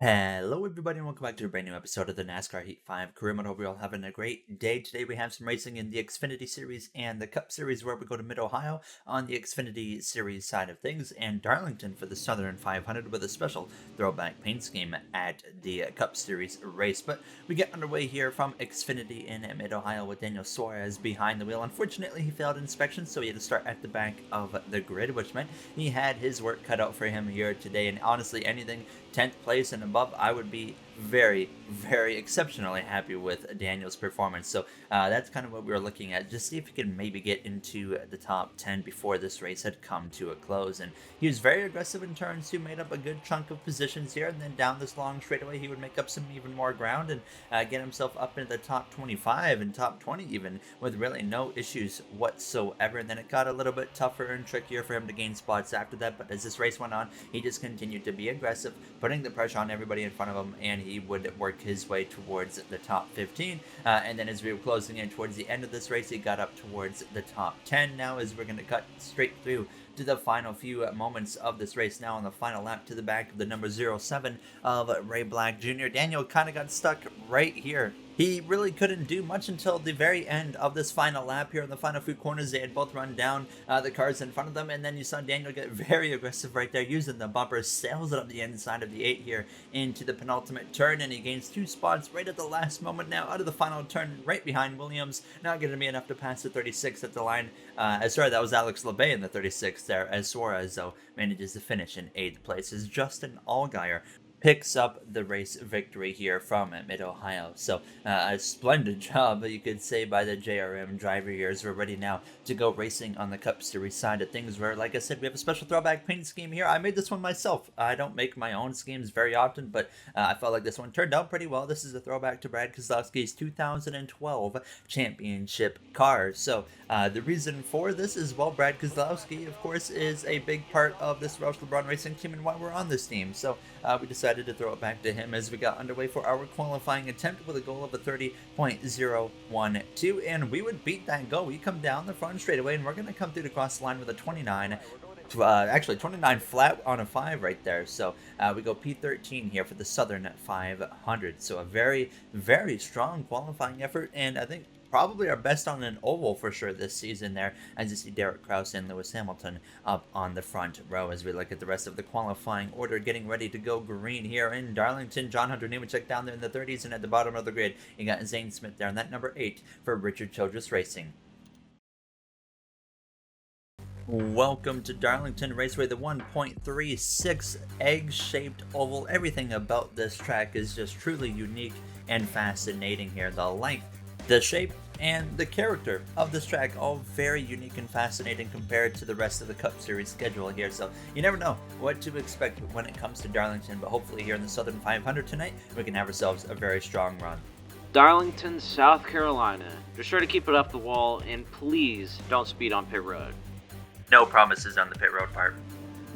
Hello, everybody, and welcome back to a brand new episode of the NASCAR Heat 5 Career Mode. Hope you're all having a great day. Today, we have some racing in the Xfinity Series and the Cup Series, where we go to Mid Ohio on the Xfinity Series side of things, and Darlington for the Southern 500 with a special throwback paint scheme at the Cup Series race. But we get underway here from Xfinity in Mid Ohio with Daniel Suarez behind the wheel. Unfortunately, he failed inspection, so he had to start at the back of the grid, which meant he had his work cut out for him here today. And honestly, anything 10th place and above, I would be very, very exceptionally happy with Daniel's performance. So that's kind of what we were looking at. Just see if he could maybe get into the top 10 before this race had come to a close. And he was very aggressive in turn 2, made up a good chunk of positions here. And then down this long straightaway, he would make up some even more ground and get himself up into the top 25 and top 20 even with really no issues whatsoever. And then it got a little bit tougher and trickier for him to gain spots after that. But as this race went on, he just continued to be aggressive, putting the pressure on everybody in front of him, and he would work his way towards the top 15. And then as we were closing in towards the end of this race, he got up towards the top 10. Now, as we're going to cut straight through to the final few moments of this race, now on the final lap to the back of the number 07 of Ray Black Jr., Daniel kind of got stuck right here. He really couldn't do much until the very end of this final lap here in the final few corners. They had both run down the cars in front of them, and then you saw Daniel get very aggressive right there, using the bumper, sails it up the inside of the 8 here into the penultimate turn, and he gains 2 spots right at the last moment now out of the final turn right behind Williams. Not going to be enough to pass the 36 at the line. Sorry, that was Alex LeBay in the 36 there, as Suarez, though, manages to finish in 8th place as Justin Allgaier picks up the race victory here from Mid Ohio. So a splendid job, you could say, by the JRM driver here, as we're ready now to go racing on the Cup Series side of things, where, like I said, we have a special throwback paint scheme here. I made this one myself. I don't make my own schemes very often, but I felt like this one turned out pretty well. This is a throwback to Brad Keselowski's 2012 championship car. So the reason for this is, well, Brad Keselowski, of course, is a big part of this Roush LeBron racing team and why we're on this team. So we decided to throw it back to him as we got underway for our qualifying attempt with a goal of a 30.012, and we would beat that goal. We come down the front straightaway, and we're going to come through to cross the line with a 29. Actually 29 flat on a 5 right there. So we go P13 here for the Southern 500. So a very, very strong qualifying effort, and I think probably our best on an oval for sure this season there, as you see Derek Kraus and Lewis Hamilton up on the front row as we look at the rest of the qualifying order getting ready to go green here in Darlington. John Hunter Nemechek down there in the 30s, and at the bottom of the grid you got Zane Smith there, and that number 8 for Richard Childress Racing. Welcome to Darlington Raceway, the 1.36 egg-shaped oval. Everything about this track is just truly unique and fascinating here. The length, the shape, and the character of this track, all very unique and fascinating compared to the rest of the Cup Series schedule here. So you never know what to expect when it comes to Darlington, but hopefully here in the Southern 500 tonight, we can have ourselves a very strong run. Darlington, South Carolina. Be sure to keep it up the wall, and please don't speed on pit road. No promises on the pit road part.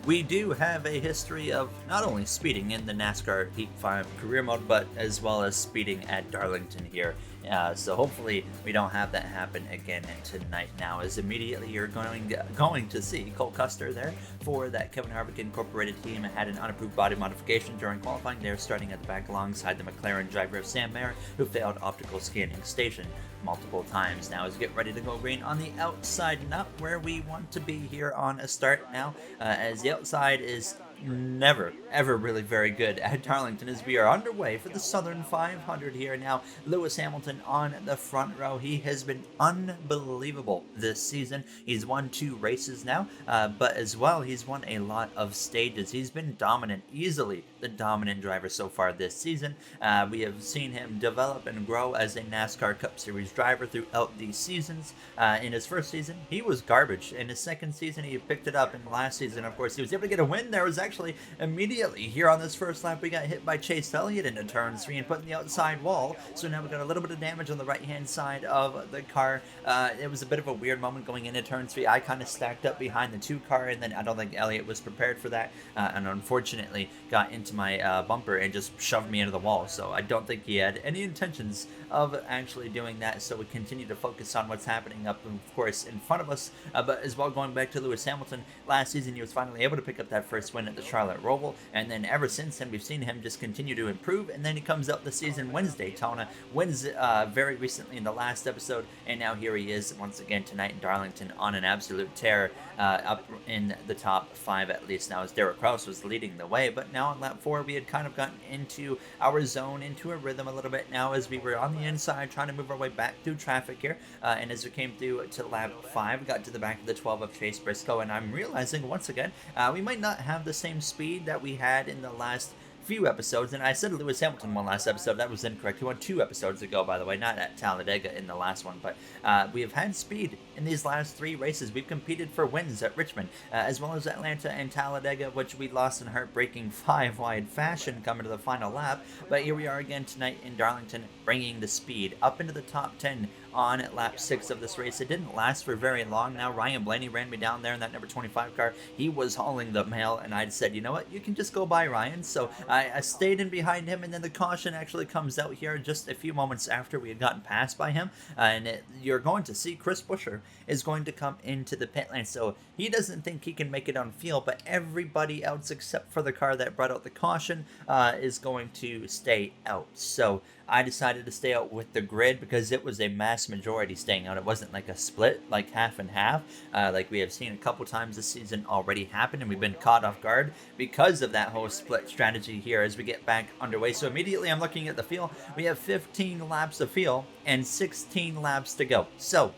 We do have a history of not only speeding in the NASCAR Heat 5 career mode, but as well as speeding at Darlington here. So hopefully we don't have that happen again tonight now, as immediately you're going to see Cole Custer there for that Kevin Harvick Incorporated team had an unapproved body modification during qualifying. They're starting at the back alongside the McLaren driver Sam Mayer, who failed optical scanning station multiple times. Now as we get ready to go green on the outside, not where we want to be here on a start now, as the outside is never ever really very good at Darlington, as we are underway for the Southern 500 here now. Lewis Hamilton on the front row. He has been unbelievable this season. He's won 2 races now, but as well he's won a lot of stages. He's been dominant, easily the dominant driver so far this season. We have seen him develop and grow as a NASCAR Cup Series driver throughout these seasons. In his first season he was garbage. In his second season he picked it up, and last season of course he was able to get a win. There was actually immediately here on this first lap we got hit by Chase Elliott into turn 3 and put in the outside wall, so now we got a little bit of damage on the right hand side of the car. It was a bit of a weird moment going into turn 3. I kind of stacked up behind the 2 car, and then I don't think Elliott was prepared for that, and unfortunately got into into my bumper and just shoved me into the wall. So I don't think he had any intentions of actually doing that. So we continue to focus on what's happening up, of course, in front of us. But as well, going back to Lewis Hamilton, last season he was finally able to pick up that first win at the Charlotte Roval, and then ever since then we've seen him just continue to improve. And then he comes out the season, wins Daytona, wins very recently in the last episode, and now here he is once again tonight in Darlington on an absolute tear, up in the top 5 at least now, as Derek Kraus was leading the way. But now on lap 4 we had kind of gotten into our zone, into a rhythm a little bit now, as we were on the inside trying to move our way back through traffic here, and as we came through to lap 5, got to the back of the 12 of Chase Briscoe, and I'm realizing once again we might not have the same speed that we had in the last few episodes. And I said Lewis Hamilton won last episode. That was incorrect. He won 2 episodes ago, by the way, not at Talladega in the last one. But we have had speed in these last 3 races. We've competed for wins at Richmond, as well as Atlanta and Talladega, which we lost in heartbreaking 5-wide fashion coming to the final lap. But here we are again tonight in Darlington, bringing the speed up into the top 10 on lap 6 of this race. It didn't last for very long. Now Ryan Blaney ran me down there in that number 25 car. He was hauling the mail, and I said, you know what, you can just go by, Ryan. So I stayed in behind him, and then the caution actually comes out here just a few moments after we had gotten passed by him. You're going to see Chris Buescher is going to come into the pit lane. So he doesn't think he can make it on field, but everybody else except for the car that brought out the caution is going to stay out. So I decided to stay out with the grid because it was a mass majority staying out. It wasn't like a split, like half and half, like we have seen a couple times this season already happen, and we've been caught off guard because of that whole split strategy here as we get back underway. So immediately I'm looking at the field. We have 15 laps of field and 16 laps to go. So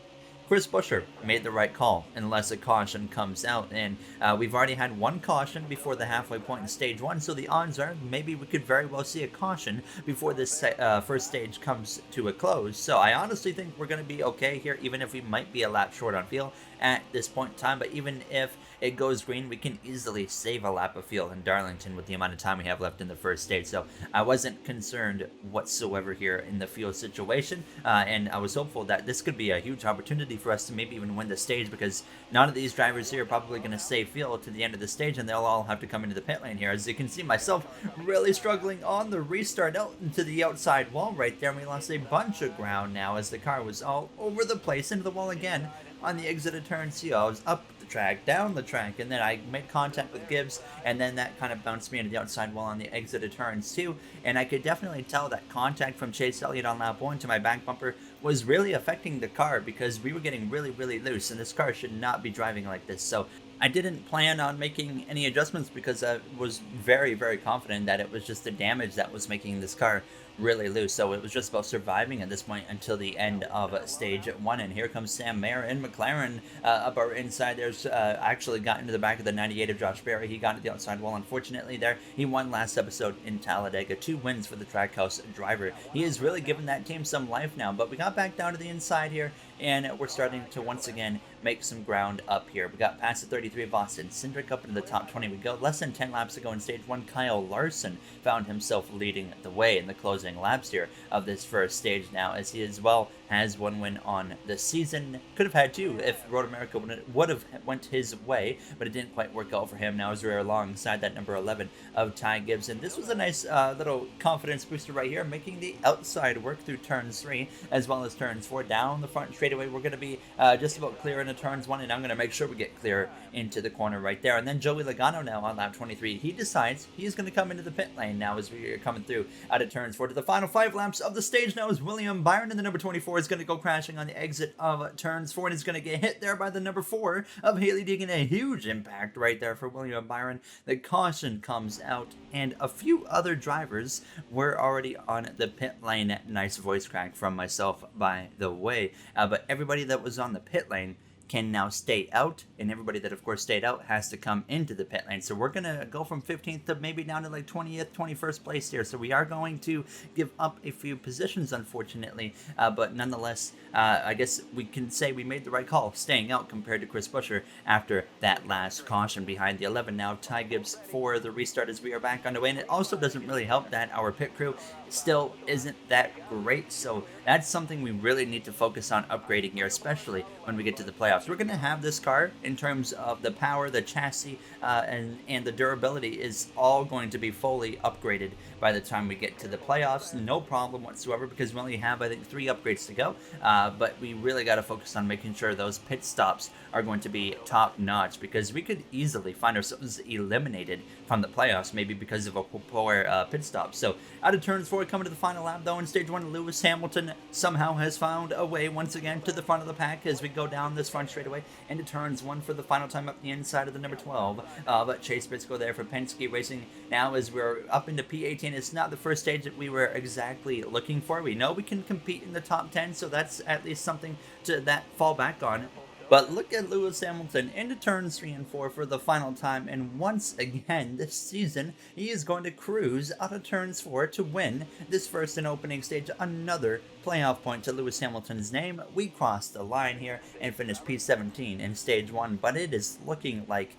Chris Buescher made the right call unless a caution comes out, and we've already had 1 caution before the halfway point in stage 1, so the odds are maybe we could very well see a caution before this first stage comes to a close. So I honestly think we're going to be okay here, even if we might be a lap short on field at this point in time. But even if it goes green, we can easily save a lap of field in Darlington with the amount of time we have left in the first stage. So I wasn't concerned whatsoever here in the field situation, and I was hopeful that this could be a huge opportunity for us to maybe even win the stage, because none of these drivers here are probably going to save field to the end of the stage, and they'll all have to come into the pit lane here. As you can see, myself really struggling on the restart out into the outside wall right there, and we lost a bunch of ground now as the car was all over the place, into the wall again on the exit of turn C. I was up the track, down the track, and then I made contact with Gibbs, and then that kind of bounced me into the outside wall on the exit of turns 2, and I could definitely tell that contact from Chase Elliott on lap 1 to my back bumper was really affecting the car, because we were getting really, really loose, and this car should not be driving like this. So I didn't plan on making any adjustments because I was very, very confident that it was just the damage that was making this car really loose. So it was just about surviving at this point until the end of stage 1. And here comes Sam Mayer in McLaren up our inside. There's actually got into the back of the 98 of Josh Berry. He got into the outside wall, unfortunately, there. He won last episode in Talladega. 2 wins for the Trackhouse driver. He has really given that team some life now. But we got back down to the inside here, and we're starting to once again make some ground up here. We got past the 33 of Austin Cindric up into the top 20 we go. Less than 10 laps ago in stage 1, Kyle Larson found himself leading the way in the closing laps here of this first stage now, as he as well has 1 win on the season. Could have had 2 if Road America would have went his way, but it didn't quite work out for him. Now as we're alongside that number 11 of Ty Gibbs, and this was a nice little confidence booster right here, making the outside work through turns 3 as well as turns 4. Down the front straightaway, we're going to be just about clear into turns 1, and I'm going to make sure we get clear into the corner right there. And then Joey Logano now on lap 23, he decides he's going to come into the pit lane now as we are coming through out of turns 4 to the final 5 laps of the stage. Now is William Byron, and the number 24 is going to go crashing on the exit of turns 4, and is going to get hit there by the number 4 of Haley Deegan. A huge impact right there for William Byron. The caution comes out, and a few other drivers were already on the pit lane. Nice voice crack from myself, by the way. But everybody that was on the pit lane can now stay out, and everybody that of course stayed out has to come into the pit lane. So we're gonna go from 15th to maybe down to like 20th, 21st place here. So we are going to give up a few positions, unfortunately, but nonetheless, I guess we can say we made the right call staying out compared to Chris Buescher after that last caution behind the 11 now Ty Gibbs for the restart as we are back underway. And it also doesn't really help that our pit crew still isn't that great, so that's something we really need to focus on upgrading here, especially when we get to the playoffs. playoffs. We're going to have this car in terms of the power, the chassis, and the durability is all going to be fully upgraded by the time we get to the playoffs. No problem whatsoever, because we only have, I think, 3 upgrades to go. But we really got to focus on making sure those pit stops are going to be top notch, because we could easily find ourselves eliminated from the playoffs, maybe because of a poor pit stop. So out of turns 4, coming to the final lap though in stage 1, Lewis Hamilton somehow has found a way once again to the front of the pack as we go down this front straightaway into turns 1 for the final time up the inside of the number 12. But Chase Briscoe there for Penske Racing. Now as we're up into P18, it's not the first stage that we were exactly looking for. We know we can compete in the top 10, so that's at least something to that fall back on. But look at Lewis Hamilton into turns 3 and 4 for the final time, and once again this season he is going to cruise out of turns 4 to win this first and opening stage. Another playoff point to Lewis Hamilton's name. We crossed the line here and finished P17 in stage 1, but it is looking like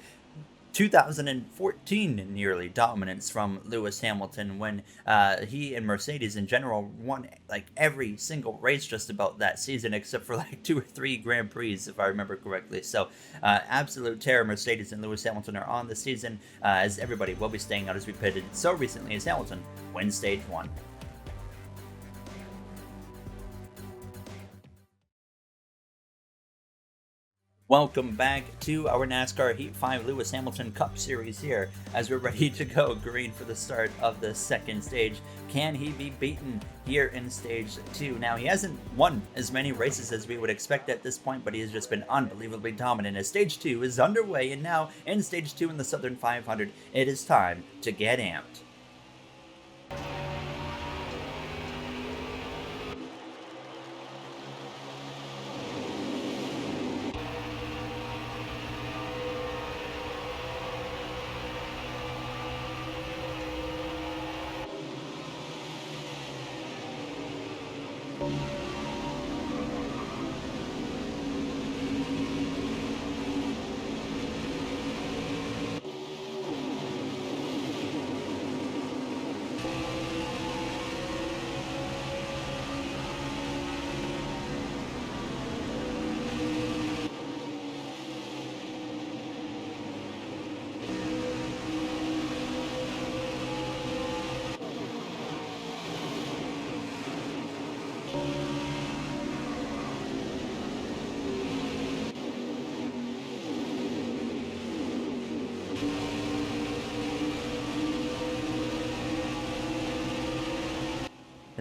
2014 nearly dominance from Lewis Hamilton when he and Mercedes in general won like every single race just about that season, except for like 2 or 3 Grand Prix if I remember correctly. So absolute terror. Mercedes and Lewis Hamilton are on the season, as everybody will be staying out as we pitted so recently as Hamilton wins stage 1. Welcome back to our NASCAR Heat 5 Lewis Hamilton Cup Series here as we're ready to go green for the start of the second stage. Can he be beaten here in stage 2? Now, he hasn't won as many races as we would expect at this point, but he has just been unbelievably dominant as stage 2 is underway. And now in stage 2 in the Southern 500, it is time to get amped.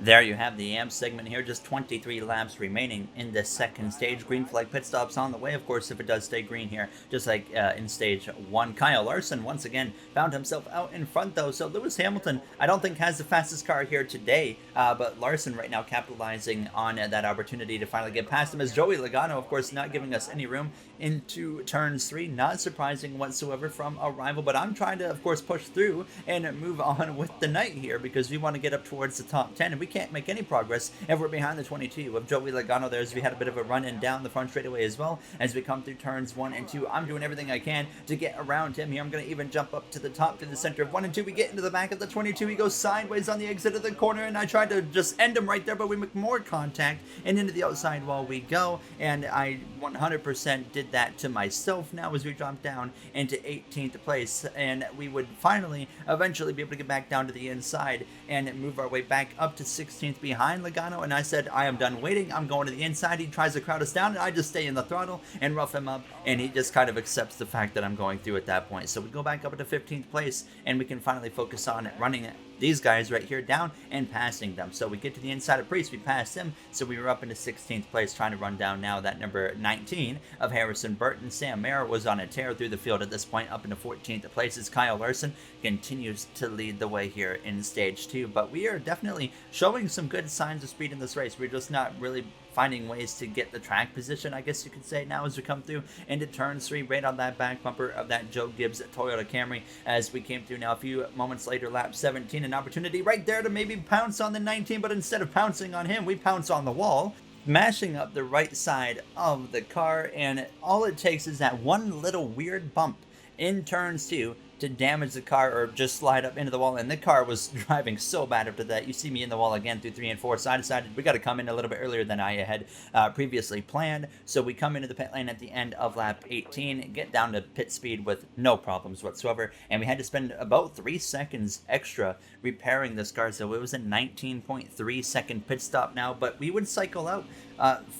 There you have the AMP segment here, just 23 laps remaining in the second stage. Green flag pit stops on the way, of course, if it does stay green here, just like in stage 1. Kyle Larson once again found himself out in front though, so Lewis Hamilton I don't think has the fastest car here today, but Larson right now capitalizing on that opportunity to finally get past him, as Joey Logano of course not giving us any room into turns 3. Not surprising whatsoever from a rival, but I'm trying to of course push through and move on with the night here because we want to get up towards the top 10, and we can't make any progress if we're behind the 22 of Joey Logano there, as we had a bit of a run in down the front straightaway as well as we come through turns 1 and 2. I'm doing everything I can to get around him here. I'm going to even jump up to the top to the center of 1 and 2. We get into the back of the 22. He goes sideways on the exit of the corner, and I tried to just end him right there, but we make more contact and into the outside wall we go, and I 100% did that to myself now as we drop down into 18th place, and we would finally eventually be able to get back down to the inside and move our way back up to 16th behind Logano. And I said, I am done waiting, I'm going to the inside. He tries to crowd us down, and I just stay in the throttle and rough him up, and he just kind of accepts the fact that I'm going through at that point. So we go back up to 15th place, and we can finally focus on running these guys right here down and passing them. So we get to the inside of Priest, we pass him, so we were up into 16th place trying to run down now that number 19 of Harrison Burton. Sam Mayer was on a tear through the field at this point, up into 14th place as Kyle Larson continues to lead the way here in stage 2. But we are definitely showing some good signs of speed in this race. We're just not really finding ways to get the track position, I guess you could say, now as we come through into turn 3, right on that back bumper of that Joe Gibbs Toyota Camry as we came through. Now a few moments later, lap 17, an opportunity right there to maybe pounce on the 19, but instead of pouncing on him, we pounce on the wall, mashing up the right side of the car, and all it takes is that one little weird bump in turns 2 to damage the car or just slide up into the wall, and the car was driving so bad after that. You see me in the wall again through 3 and 4, so I decided we got to come in a little bit earlier than I had previously planned. So we come into the pit lane at the end of lap 18, get down to pit speed with no problems whatsoever, and we had to spend about 3 seconds extra repairing this car, so it was a 19.3 second pit stop now, but we would cycle out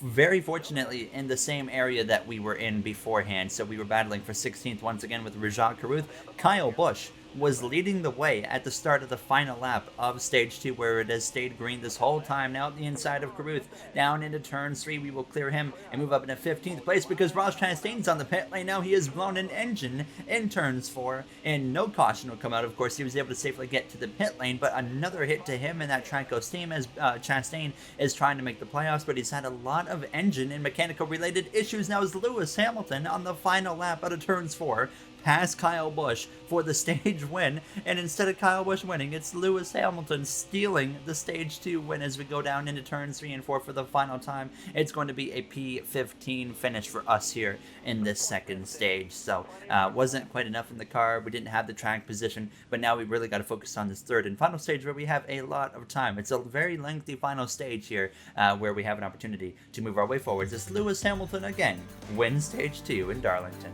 very fortunately in the same area that we were in beforehand. So we were battling for 16th once again with Rajat Caruth. Kyle Busch was leading the way at the start of the final lap of stage 2, where it has stayed green this whole time. Now at the inside of Caruth, down into turn 3, we will clear him and move up into 15th place because Ross Chastain's on the pit lane now. He has blown an engine in turns 4, and no caution will come out. Of course, he was able to safely get to the pit lane, but another hit to him in that Trackhouse team as Chastain is trying to make the playoffs, but he's had a lot of engine and mechanical related issues. Now is Lewis Hamilton on the final lap out of turns 4, past Kyle Busch for the stage win, and instead of Kyle Busch winning, it's Lewis Hamilton stealing the stage 2 win as we go down into turns 3 and 4 for the final time. It's going to be a P15 finish for us here in this second stage, so wasn't quite enough in the car. We didn't have the track position, but now we really got to focus on this third and final stage where we have a lot of time. It's a very lengthy final stage here where we have an opportunity to move our way forwards as Lewis Hamilton again wins stage 2 in Darlington.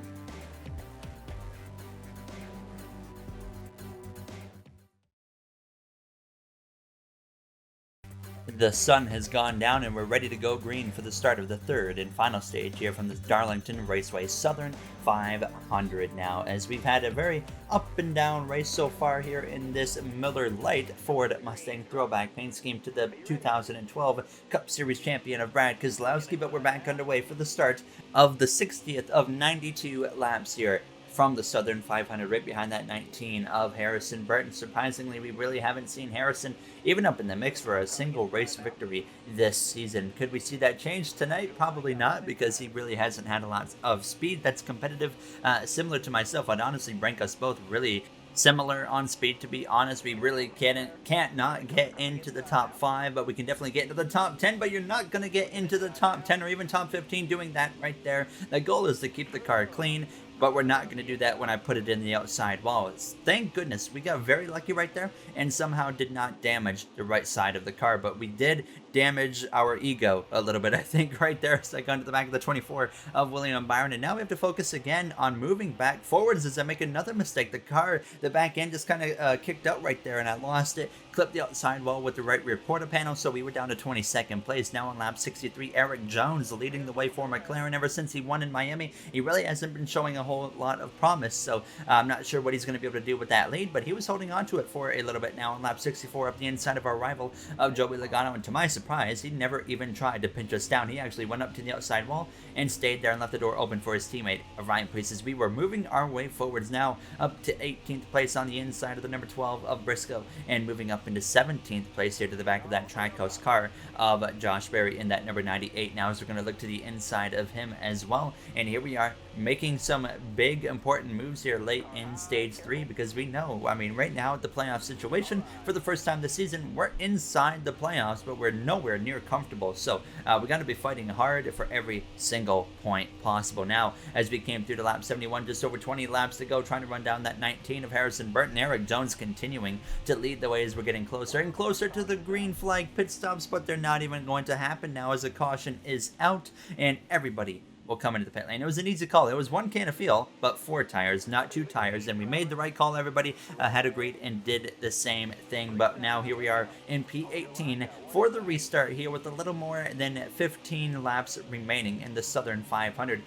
The sun has gone down and we're ready to go green for the start of the third and final stage here from the Darlington Raceway Southern 500 now, as we've had a very up and down race so far here in this Miller Lite Ford Mustang throwback paint scheme to the 2012 Cup Series champion of Brad Keselowski, but we're back underway for the start of the 60th of 92 laps here from the Southern 500, right behind that 19 of Harrison Burton. Surprisingly, we really haven't seen Harrison even up in the mix for a single race victory this season. Could we see that change tonight? Probably not, because he really hasn't had a lot of speed that's competitive. Similar to myself, I'd honestly rank us both really similar on speed, to be honest. We really can't not get into the top 5, but we can definitely get into the top 10, but you're not going to get into the top 10 or even top 15 doing that right there. The goal is to keep the car clean, but we're not going to do that when I put it in the outside wall. Thank goodness we got very lucky right there and somehow did not damage the right side of the car, but we did damage our ego a little bit, I think, right there as I got into the back of the 24 of William Byron. And now we have to focus again on moving back forwards as I make another mistake. The back end just kind of kicked out right there and I lost it. Clipped the outside wall with the right rear quarter panel, so we were down to 22nd place. Now on lap 63, Eric Jones leading the way for McLaren. Ever since he won in Miami, he really hasn't been showing a whole lot of promise, so I'm not sure what he's going to be able to do with that lead, but he was holding on to it for a little bit. Now on lap 64, up the inside of our rival of Joey Logano, and to my surprise, he never even tried to pinch us down. He actually went up to the outside wall and stayed there and left the door open for his teammate Ryan Preece, as we were moving our way forwards now up to 18th place on the inside of the number 12 of Briscoe, and moving up into 17th place here to the back of that Trackhouse car of Josh Berry in that number 98 now, as we're going to look to the inside of him as well. And here we are making some big important moves here late in stage 3, because we know, I mean, right now the playoff situation for the first time this season, we're inside the playoffs, but we're nowhere near comfortable. So we got to be fighting hard for every single point possible. Now as we came through to lap 71, just over 20 laps to go, trying to run down that 19 of Harrison Burton. Eric Jones continuing to lead the way as we're getting closer and closer to the green flag pit stops, but they're not even going to happen now as the caution is out and everybody will come into the pit lane. It was an easy call. It was one can of fuel, but 4 tires, not 2 tires. And we made the right call. Everybody had agreed and did the same thing. But now here we are in P18 for the restart here with a little more than 15 laps remaining in the Southern 500.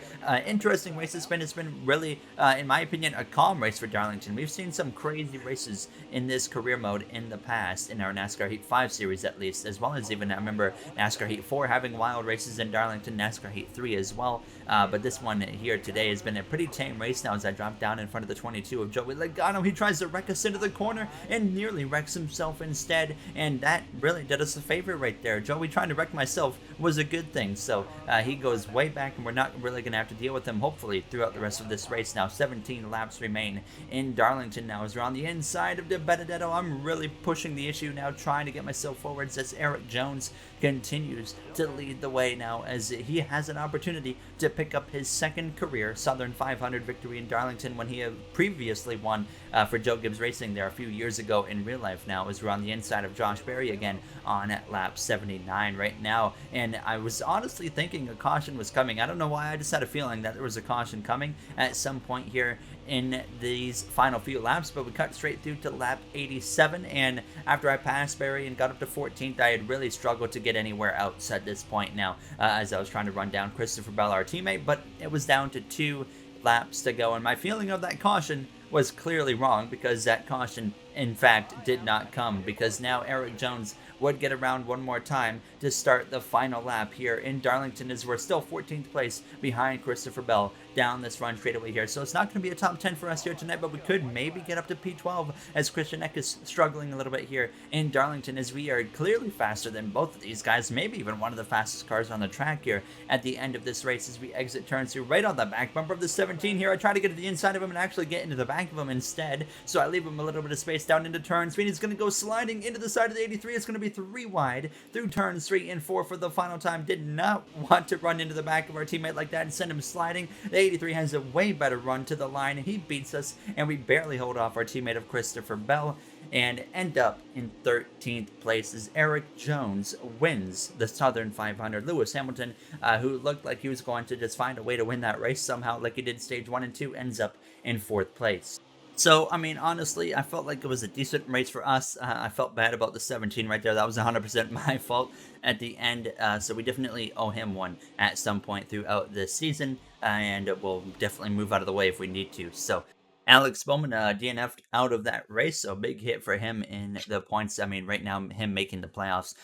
Interesting race it's been. It's been really, in my opinion, a calm race for Darlington. We've seen some crazy races in this career mode in the past, in our NASCAR Heat 5 series at least, as well as even, I remember NASCAR Heat 4 having wild races in Darlington, NASCAR Heat 3 as well. But this one here today has been a pretty tame race now as I drop down in front of the 22 of Joey Logano. He tries to wreck us into the corner and nearly wrecks himself instead, and that really did us a favor right there. Joey trying to wreck myself was a good thing, so he goes way back and we're not really going to have to deal with him, hopefully, throughout the rest of this race. Now 17 laps remain in Darlington now as we're on the inside of the Benedetto. I'm really pushing the issue now, trying to get myself forwards as Eric Jones continues to lead the way now as he has an opportunity to pick up his second career Southern 500 victory in Darlington when he had previously won for Joe Gibbs Racing there a few years ago in real life now, as we're on the inside of Josh Berry again on lap 79 right now. And I was honestly thinking a caution was coming. I don't know why, I just had a feeling that there was a caution coming at some point here in these final few laps, but we cut straight through to lap 87, and after I passed Barry and got up to 14th, I had really struggled to get anywhere else at this point now, as I was trying to run down Christopher Bell, our teammate, but it was down to 2 laps to go, and my feeling of that caution was clearly wrong, because that caution in fact did not come, because now Eric Jones would get around one more time to start the final lap here in Darlington, as we're still 14th place behind Christopher Bell down this run straightaway here. So it's not going to be a top 10 for us here tonight, but we could maybe get up to P12, as Christian Eck is struggling a little bit here in Darlington, as we are clearly faster than both of these guys, maybe even one of the fastest cars on the track here at the end of this race as we exit turn 2 right on the back bumper of the 17 here. I try to get to the inside of him and actually get into the back of him instead, so I leave him a little bit of space down into turn 3. He's going to go sliding into the side of the 83. It's going to be 3 wide through turns 3 and 4 for the final time. Did not want to run into the back of our teammate like that and send him sliding. The 83 has a way better run to the line, and he beats us, and we barely hold off our teammate of Christopher Bell and end up in 13th place as Eric Jones wins the Southern 500. Lewis Hamilton, who looked like he was going to just find a way to win that race somehow like he did stage 1 and 2, ends up in 4th place. So, I mean, honestly, I felt like it was a decent race for us. I felt bad about the 17 right there. That was 100% my fault at the end. So we definitely owe him one at some point throughout this season. And we'll definitely move out of the way if we need to. So Alex Bowman DNF'd out of that race, so big hit for him in the points. I mean, right now, him making the playoffs,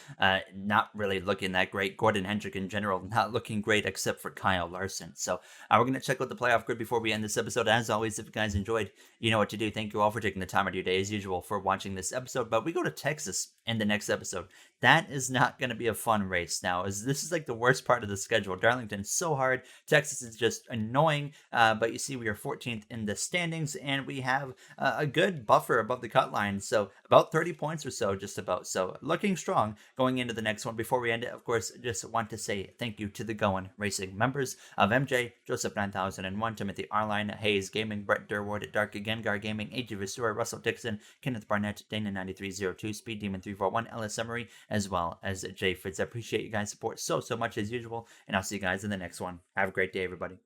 not really looking that great. Gordon Hendrick in general, not looking great except for Kyle Larson. So we're going to check out the playoff grid before we end this episode. As always, if you guys enjoyed, you know what to do. Thank you all for taking the time out of your day, as usual, for watching this episode. But we go to Texas in the next episode. That is not going to be a fun race now, as this is like the worst part of the schedule. Darlington's so hard. Texas is just annoying. But you see, we are 14th in the standings, and we have a good buffer above the cut line. So about 30 points or so, just about. So looking strong going into the next one. Before we end it, of course, just want to say thank you to the Going Racing members of MJ, Joseph 9001, Timothy Arline, Hayes Gaming, Brett Durward, Dark Gengar Gaming, AJ Vasura, Russell Dixon, Kenneth Barnett, Dana 9302, Speed Demon 341, Ellis Emery, as well as Jay Fitz. I appreciate you guys' support so much as usual, and I'll see you guys in the next one. Have a great day, everybody.